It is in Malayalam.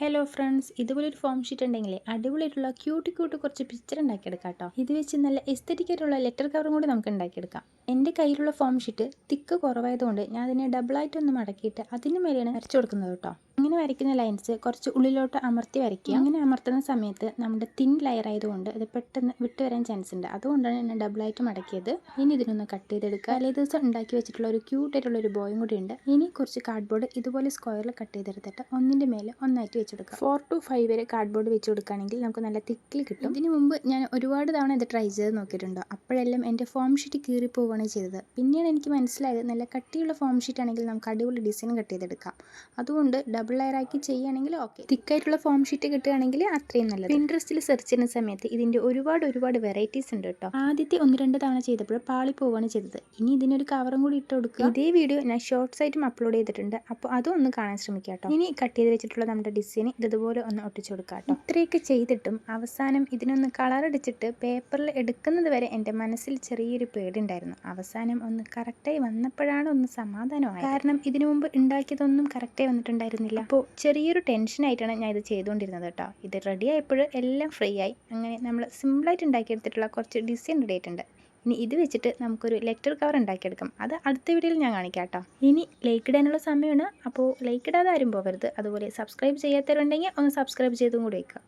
ഹലോ ഫ്രണ്ട്സ്, ഇതുപോലൊരു ഫോം ഷീറ്റ് ഉണ്ടെങ്കിലേ അടിപൊളിയായിട്ടുള്ള ക്യൂട്ട് കുറച്ച് പിക്ചർ ഉണ്ടാക്കിയെടുക്കാം കേട്ടോ. ഇത് വെച്ച് നല്ല എസ്തെറ്റിക് ആയിട്ടുള്ള ലെറ്റർ കവറും കൂടി നമുക്ക് ഉണ്ടാക്കിയെടുക്കാം. എൻ്റെ കയ്യിലുള്ള ഫോം ഷീറ്റ് തിക്ക് കുറവായതുകൊണ്ട് ഞാൻ അതിനെ ഡബിളായിട്ടൊന്ന് മടക്കിയിട്ട് അതിന് മേലെയാണ് വരച്ചു കൊടുക്കുന്നത് കേട്ടോ. ഇങ്ങനെ വരയ്ക്കുന്ന ലൈൻസ് കുറച്ച് ഉള്ളിലോട്ട് അമർത്തി വരയ്ക്കുക. അങ്ങനെ അമർത്തുന്ന സമയത്ത് നമ്മുടെ തിൻ ലെയർ ആയതുകൊണ്ട് അത് പെട്ടെന്ന് വിട്ട് വരാൻ ചാൻസ് ഉണ്ട്. അതുകൊണ്ടാണ് ഞാൻ ഡബിളായിട്ട് മടക്കിയത്. ഇനി ഇതിനൊന്ന് കട്ട് ചെയ്തെടുക്കുക. തലേ ദിവസം ഉണ്ടാക്കി വെച്ചിട്ടുള്ള ഒരു ക്യൂട്ടായിട്ടുള്ള ഒരു ബോയും കൂടി ഉണ്ട്. ഇനി കുറച്ച് കാർഡ്ബോർഡ് ഇതുപോലെ സ്ക്വയറിൽ കട്ട് ചെയ്തെടുത്തിട്ട് ഒന്നിൻ്റെ മേലെ ഒന്നായിട്ട് വെച്ച് കൊടുക്കുക. 4 to 5 വരെ കാർഡ്ബോർഡ് വെച്ച് കൊടുക്കുകയാണെങ്കിൽ നമുക്ക് നല്ല തിക്കിൽ കിട്ടും. ഇതിന് മുമ്പ് ഞാൻ ഒരുപാട് തവണ ഇത് ട്രൈ ചെയ്ത് നോക്കിയിട്ടുണ്ടോ. അപ്പോഴെല്ലാം എൻ്റെ ഫോം ഷീറ്റ് കീറി പോവുകയാണ് ചെയ്തത്. പിന്നെയാണ് എനിക്ക് മനസ്സിലായത് നല്ല കട്ടിയുള്ള ഫോം ഷീറ്റ് ആണെങ്കിൽ നമുക്ക് അടിപൊളി ഡിസൈൻ കട്ട് ചെയ്തെടുക്കാം. അതുകൊണ്ട് ഡബിൾ ലെയർ ആക്കി ചെയ്യുകയാണെങ്കിൽ ഓക്കെ. തിക്കായിട്ടുള്ള ഫോം ഷീറ്റ് കിട്ടുകയാണെങ്കിൽ അത്രയും നല്ലത്. പിൻട്രസ്റ്റിൽ സെർച്ച് ചെയ്യുന്ന സമയത്ത് ഇതിൻ്റെ ഒരുപാട് വെറൈറ്റീസ് ഉണ്ട് കേട്ടോ. ആദ്യത്തെ 1-2 തവണ ചെയ്തപ്പോൾ പാളി പോവുകയാണ് ചെയ്തത്. ഇനി ഇതിനൊരു കവറും കൂടി ഇട്ട് കൊടുക്കുക. ഇതേ വീഡിയോ ഞാൻ ഷോർട്സ് ആയിട്ടും അപ്ലോഡ് ചെയ്തിട്ടുണ്ട്. അപ്പോൾ അതൊന്ന് കാണാൻ ശ്രമിക്കാം കേട്ടോ. ഇനി കട്ട് ചെയ്ത് വെച്ചിട്ടുള്ള നമ്മുടെ ഡിസൈൻ ഇതുപോലെ ഒന്ന് ഒട്ടിച്ചു കൊടുക്കാം കേട്ടോ. ഇത്രയൊക്കെ ചെയ്തിട്ടും അവസാനം ഇതിനൊന്ന് കളർ അടിച്ചിട്ട് പേപ്പറിൽ എടുക്കുന്നത് വരെ എൻ്റെ മനസ്സിൽ ചെറിയൊരു പേടിയുണ്ടായിരുന്നു. അവസാനം ഒന്ന് കറക്റ്റായി വന്നപ്പോഴാണ് ഒന്ന് സമാധാനമായി. കാരണം ഇതിനു മുമ്പ് ഉണ്ടാക്കിയതൊന്നും കറക്റ്റായി വന്നിട്ടുണ്ടായിരുന്നില്ല. അപ്പോൾ ചെറിയൊരു ടെൻഷനായിട്ടാണ് ഞാൻ ഇത് ചെയ്തുകൊണ്ടിരുന്നത് കേട്ടോ. ഇത് റെഡി ആയപ്പോൾ എല്ലാം ഫ്രീ ആയി. അങ്ങനെ നമ്മൾ സിമ്പിളായിട്ട് ഉണ്ടാക്കിയെടുത്തിട്ടുള്ള കുറച്ച് ഡിസൈൻ റെഡി ആയിട്ടുണ്ട്. ഇനി ഇത് വെച്ചിട്ട് നമുക്കൊരു ലെറ്റർ കവർ ഉണ്ടാക്കിയെടുക്കാം. അത് അടുത്ത വീഡിയോയിൽ ഞാൻ കാണിക്കാം കേട്ടോ. ഇനി ലൈക്ക് ഇടാനുള്ള സമയമാണ്. അപ്പോൾ ലൈക്ക് ഇടാതെ ആരും പോകരുത്. അതുപോലെ സബ്സ്ക്രൈബ് ചെയ്യാത്തവരുണ്ടെങ്കിൽ ഒന്ന് സബ്സ്ക്രൈബ് ചെയ്തും കൂടി വയ്ക്കുക.